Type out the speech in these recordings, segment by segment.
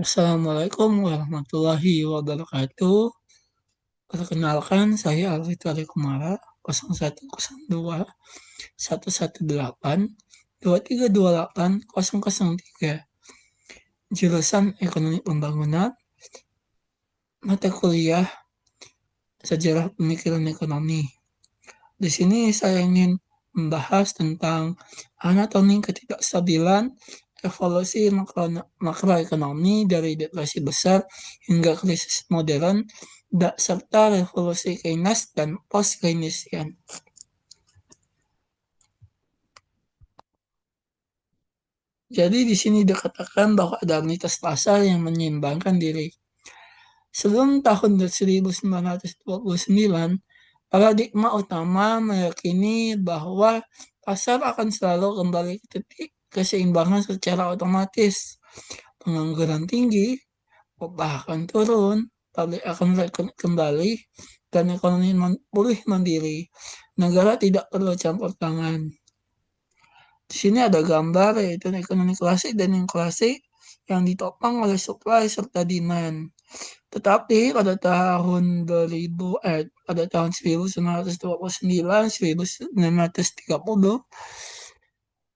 Assalamualaikum warahmatullahi wabarakatuh. Perkenalkan, saya Alfi Kumara, 0102 118 2328 003, jurusan Ekonomi Pembangunan, mata kuliah Sejarah Pemikiran Ekonomi. Di sini saya ingin membahas tentang anatomi ketidakstabilan evolusi makroekonomi dari depresi besar hingga krisis modern, serta revolusi Keynes dan post-Keynesian. Jadi di sini dikatakan bahwa ada aktivitas pasar yang menyeimbangkan diri. Sebelum tahun 1929, paradigma utama meyakini bahwa pasar akan selalu kembali ke titik keseimbangan secara otomatis. Pengangguran tinggi, upah akan turun, pabrik akan kembali, dan ekonomi pulih mandiri. Negara tidak perlu campur tangan. Di sini ada gambar yaitu ekonomi klasik dan non klasik yang ditopang oleh supply serta demand. Tetapi pada tahun 1929, 1930,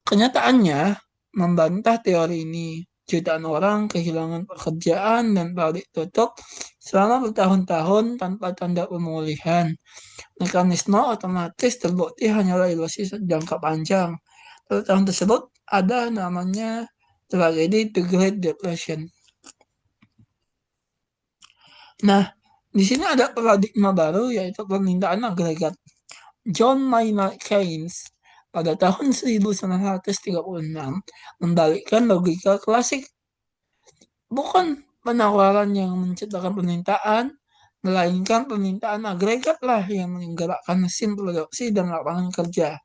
kenyataannya membantah teori ini. Jutaan orang kehilangan pekerjaan dan pabrik tutup selama bertahun-tahun tanpa tanda pemulihan. Mekanisme otomatis terbukti hanyalah ilusi jangka panjang. Pada tahun tersebut ada namanya tragedi The Great Depression. Nah, di sini ada paradigma baru yaitu permintaan agregat. John Maynard Keynes pada tahun 1936 membalikkan logika klasik. Bukan penawaran yang menciptakan permintaan, melainkan permintaan agregat lah yang menggerakkan mesin produksi dan lapangan kerja.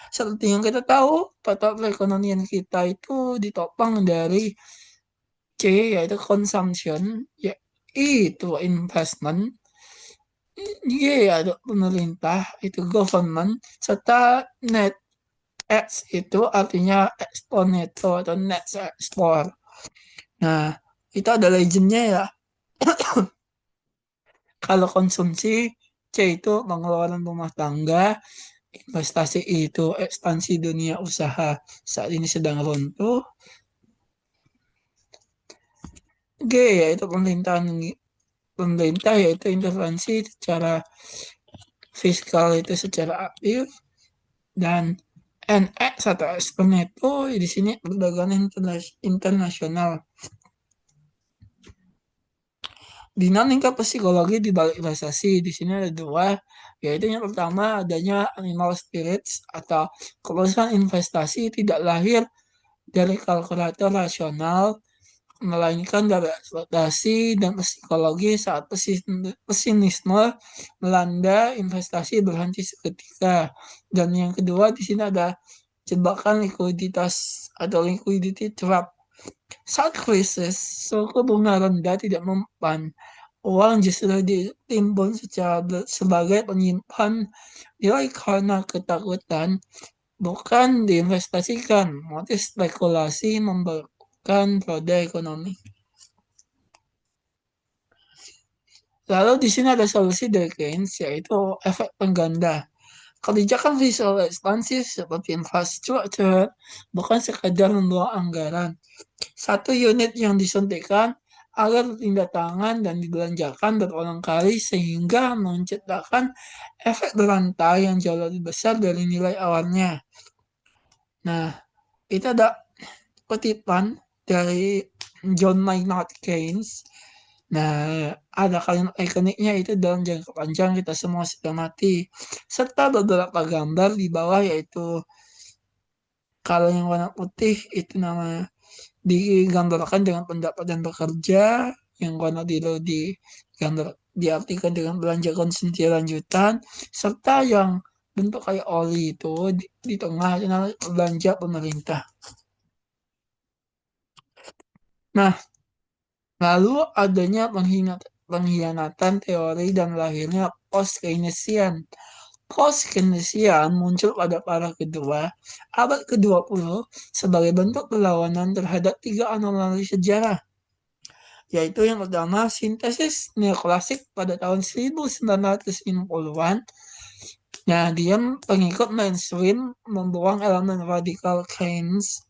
Seperti yang kita tahu, total perekonomian kita itu ditopang dari C, yaitu consumption, itu investment, Y ada pemerintah, itu government, serta net X itu artinya ekspor neto atau net ekspor. Nah, itu ada legendnya ya. Kalau konsumsi, C itu pengeluaran rumah tangga, investasi itu ekspansi dunia usaha saat ini sedang runtuh. G yaitu pemerintah yaitu intervensi secara fiskal itu secara aktif, dan NX atau ekspor neto di sini perdagangan internasional. Dinamika psikologi di balik investasi di sini ada dua, yaitu yang pertama adanya animal spirits atau keputusan investasi tidak lahir dari kalkulator rasional, melainkan dari ekspektasi dan psikologi saat pesimisme melanda investasi berhenti seketika. Dan yang kedua di sini ada jebakan likuiditas atau liquidity trap. Saat krisis, suku bunga rendah tidak mempan. Uang justru ditimbun sebagai penyimpan nilai karena ketakutan, bukan diinvestasikan. Motif spekulasi memberatkan roda ekonomi. Lalu di sini ada solusi dari Keynes, yaitu efek pengganda. Kebijakan fiskal ekspansif seperti infrastruktur bukan sekadar membuang anggaran. Satu unit yang disuntikkan agar tindak tangan dan dibelanjakan berulang kali sehingga menciptakan efek berantai yang jauh lebih besar dari nilai awalnya. Nah, itu ada kutipan dari John Maynard Keynes. Nah, ada kalimat ikoniknya itu dalam jangka panjang kita semua sudah mati. Serta beberapa gambar di bawah yaitu kalau yang warna putih itu namanya digambarkan dengan pendapatan pekerja, yang warna biru diartikan dengan belanja konsumsi lanjutan, serta yang bentuk kayak oli itu di tengah belanja pemerintah. Nah, lalu adanya pengkhianatan teori dan lahirnya post-Keynesian. Post-Keynesian muncul pada para kedua abad ke-20 sebagai bentuk perlawanan terhadap tiga anomali sejarah. yaitu yang pertama sintesis neoklasik pada tahun 1950-an. Nah, dia pengikut mainstream membuang elemen radikal Keynes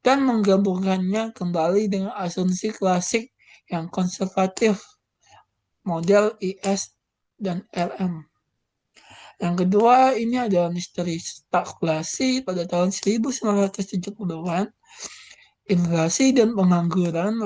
dan menggabungkannya kembali dengan asumsi klasik yang konservatif model IS dan LM. Yang kedua, ini ada misteri stakulasi pada tahun 1970-an. Inflasi dan pengangguran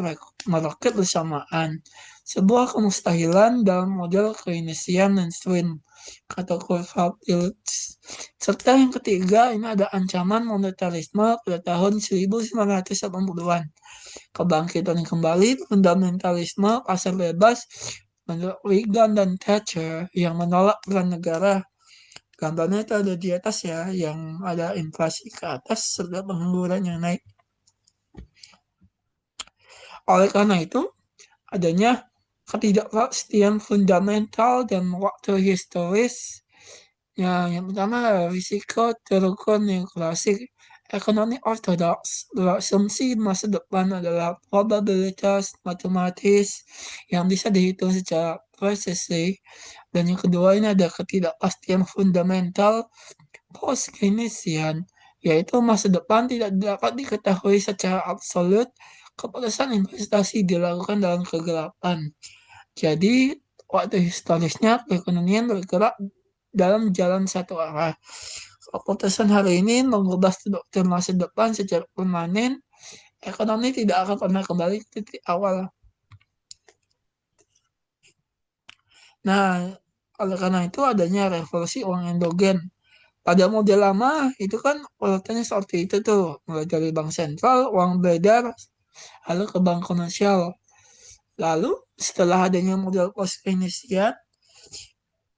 meroket bersamaan, sebuah kemustahilan dalam model Keynesian mainstream, kata Corval Iltz. Serta yang ketiga, ini ada ancaman monetarisme pada tahun 1980-an. Kebangkitan kembali fundamentalisme pasar bebas menurut Reagan dan Thatcher yang menolak peran negara. Gambarnya itu ada di atas ya, yang ada inflasi ke atas serta pengangguran yang naik. Oleh karena itu, adanya ketidakpastian fundamental dan waktu historis. Ya, yang pertama risiko terukun yang klasik. Ekonomi ortodoks berasumsi masa depan adalah probabilitas matematis yang bisa dihitung secara presisi. Dan yang kedua ini ada ketidakpastian fundamental post-Keynesian, yaitu masa depan tidak dapat diketahui secara absolut, keputusan investasi dilakukan dalam kegelapan. Jadi, waktu historisnya perekonomian bergerak dalam jalan satu arah. Keputusan hari ini mengubah struktur masa depan secara permanen, ekonomi tidak akan pernah kembali ke titik awal. Nah, oleh karena itu adanya revolusi uang endogen. Pada model lama itu kan urutannya seperti itu tuh, mulai dari bank sentral, uang beredar, lalu ke bank komersial. Lalu setelah adanya model post Keynesian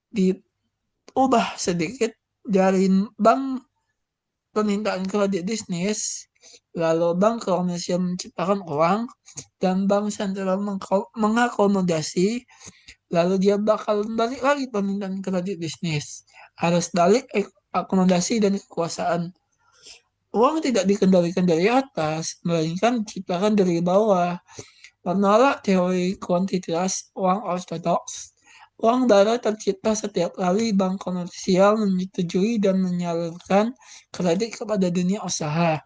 diubah sedikit dari bank permintaan kredit bisnis, lalu bank komersial menciptakan uang, dan bank sentral mengakomodasi, lalu dia bakal balik lagi permintaan kredit bisnis. Harus balik akomodasi dan kekuasaan. Uang tidak dikendalikan dari atas, melainkan diciptakan dari bawah. Menolak teori kuantitas uang ortodoks, uang baru tercipta setiap kali bank komersial menyetujui dan menyalurkan kredit kepada dunia usaha.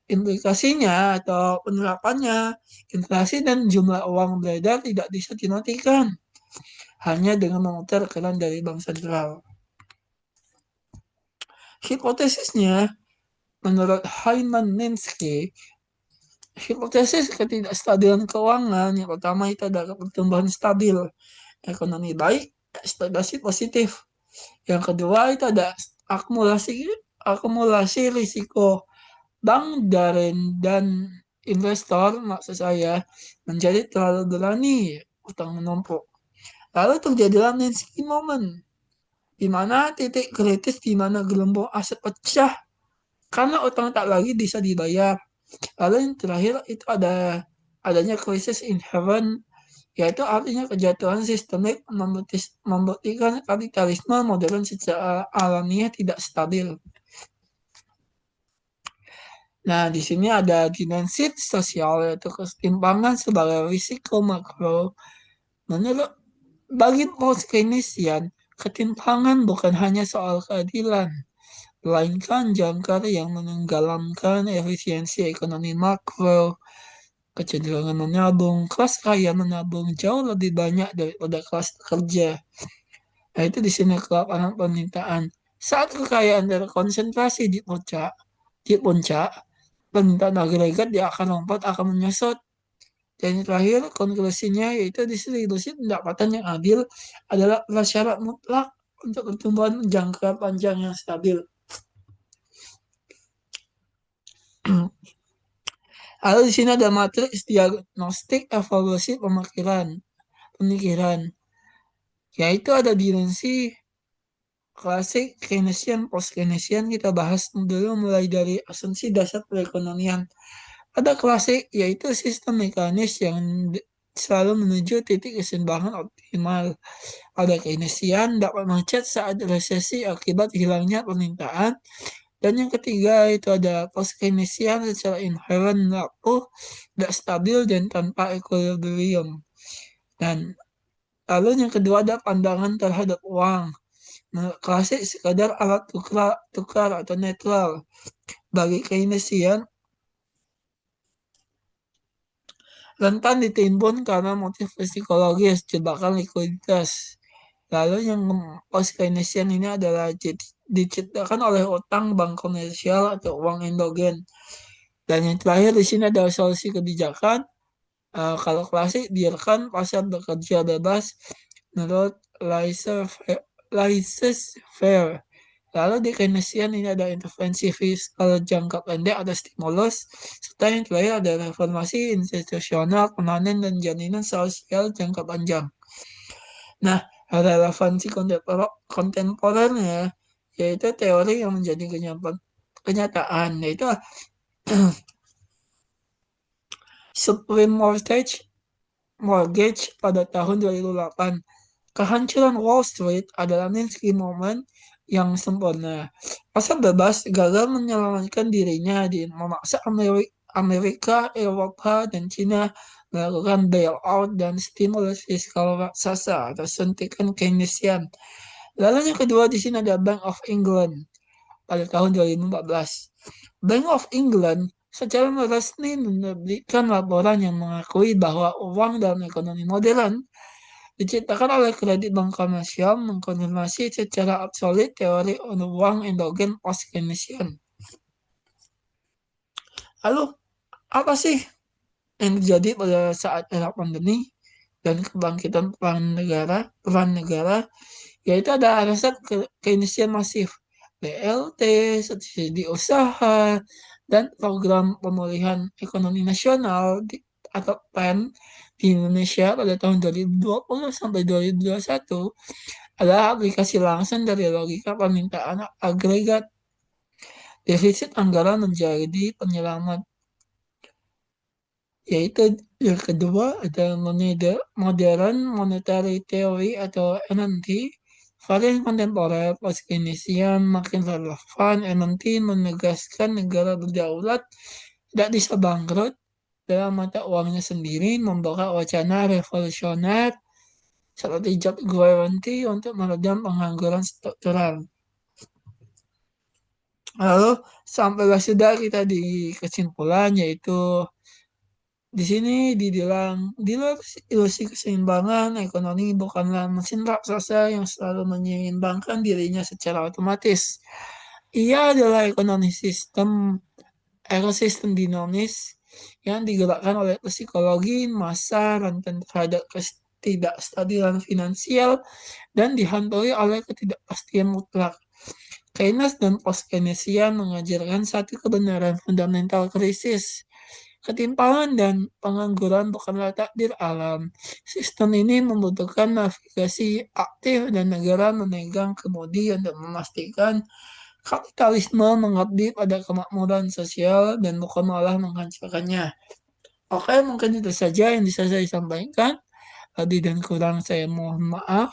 Implikasinya atau penerapannya, inflasi dan jumlah uang beredar tidak bisa dimatikan hanya dengan memutar keran dari bank sentral. Hipotesisnya, menurut Hyman Minsky, hipotesis ketidakstabilan keuangan yang pertama itu adalah pertumbuhan stabil, ekonomi baik, ekspektasi positif. Yang kedua itu ada akumulasi risiko. Bank dan investor, maksud saya, menjadi terlalu berani utang menumpuk. Lalu terjadilah Minsky moment, di mana titik kritis di mana gelembung aset pecah karena utang tak lagi bisa dibayar. Lalu yang terakhir itu adanya krisis inherent, yaitu artinya kejatuhan sistemik membuktikan kapitalisme modern secara alamiah tidak stabil. Nah, di sini ada dimensi sosial, yaitu ketimpangan sebagai risiko makro. Menurut bagi post-Keynesian, ketimpangan bukan hanya soal keadilan, melainkan jangkar yang menenggelamkan efisiensi ekonomi makro. Kecenderungan menabung, kelas kaya menabung jauh lebih banyak daripada kelas kerja. Nah, itu di sini kelaparan permintaan. Saat kekayaan terkonsentrasi di puncak, permintaan agregat di akar rumput akan menyusut. Dan yang terakhir, konklusinya yaitu distribusi pendapatan yang adil adalah prasyarat mutlak untuk pertumbuhan jangka panjang yang stabil. Lalu di sini ada matriks diagnostik evolusi pemikiran, yaitu ada dimensi klasik, Keynesian, post-Keynesian. Kita bahas dulu mulai dari asumsi dasar perekonomian. Ada klasik, yaitu sistem mekanis yang selalu menuju titik keseimbangan optimal. Ada Keynesian, dapat macet saat resesi akibat hilangnya permintaan. Dan yang ketiga itu ada post-Keynesian secara inherent rapuh, tidak stabil dan tanpa equilibrium. Dan lalu yang kedua ada pandangan terhadap uang. Nah, klasik sekadar alat tukar atau netral. Bagi Keynesian, rentan ditimbun karena motif psikologis, jebakan likuiditas. Lalu yang post Keynesian ini adalah diciptakan oleh utang bank komersial atau uang endogen. Dan yang terakhir di sini ada solusi kebijakan. Kalau klasik biarkan pasar bekerja bebas menurut laissez-faire. Lalu di Keynesian ini ada intervensi fiskal jangka pendek atau stimulus, serta yang terakhir ada reformasi institusional, permanen, dan jaminan sosial jangka panjang. Nah, relevansi kontemporernya yaitu teori yang menjadi kenyataan, yaitu Supreme Mortgage pada tahun 2008. Kehancuran Wall Street adalah Minsky moment yang sempurna. Pasar bebas gagal menyelamatkan dirinya di memaksa Amerika, Eropa, dan Cina melakukan bailout dan stimulus fiskal raksasa atau suntikan Keynesian. Lalu yang kedua di sini ada Bank of England pada tahun 2014. Bank of England secara resmi menerbitkan laporan yang mengakui bahwa uang dalam ekonomi modern diciptakan oleh kredit bank komersial mengkonfirmasi secara absolut teori uang endogen post-Keynesian. Lalu, apa sih yang terjadi pada saat era pandemi dan kebangkitan peran negara, yaitu ada alasan Keynesian masif, BLT, subsidi usaha, dan program pemulihan ekonomi nasional atau PEN di Indonesia pada tahun 2020 sampai 2021 adalah aplikasi langsung dari logika permintaan agregat. Defisit anggaran menjadi penyelamat, yaitu yang kedua ada modern monetary theory atau MMT. Varian kontemporer post-Keynesian makin relevan. MMT menegaskan negara berdaulat tidak bisa bangkrut dalam mata uangnya sendiri, membuka wacana revolusioner seperti job guarantee untuk meredam pengangguran struktural. Lalu sampailah sudah kita di kesimpulan, yaitu di sini dibilang di luar ilusi keseimbangan ekonomi bukanlah mesin raksasa yang selalu menyeimbangkan dirinya secara otomatis. Ia adalah ekosistem dinamis yang digerakkan oleh psikologi massa, rentan terhadap ketidakstabilan finansial, dan dihantui oleh ketidakpastian mutlak. Keynes dan post-Keynesian mengajarkan satu kebenaran fundamental: krisis, ketimpangan, dan pengangguran bukanlah takdir alam. Sistem ini membutuhkan navigasi aktif dan negara memegang kemudi untuk memastikan kapitalisme mengabdi pada kemakmuran sosial dan bukan malah menghancurkannya. Oke, mungkin itu saja yang bisa saya sampaikan. Lebih dan kurang saya mohon maaf.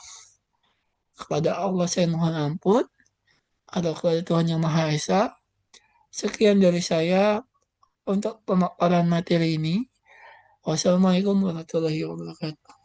Kepada Allah saya mohon ampun. Ada kepada Tuhan Yang Maha Esa. Sekian dari saya untuk pemaparan materi ini. Wassalamualaikum warahmatullahi wabarakatuh.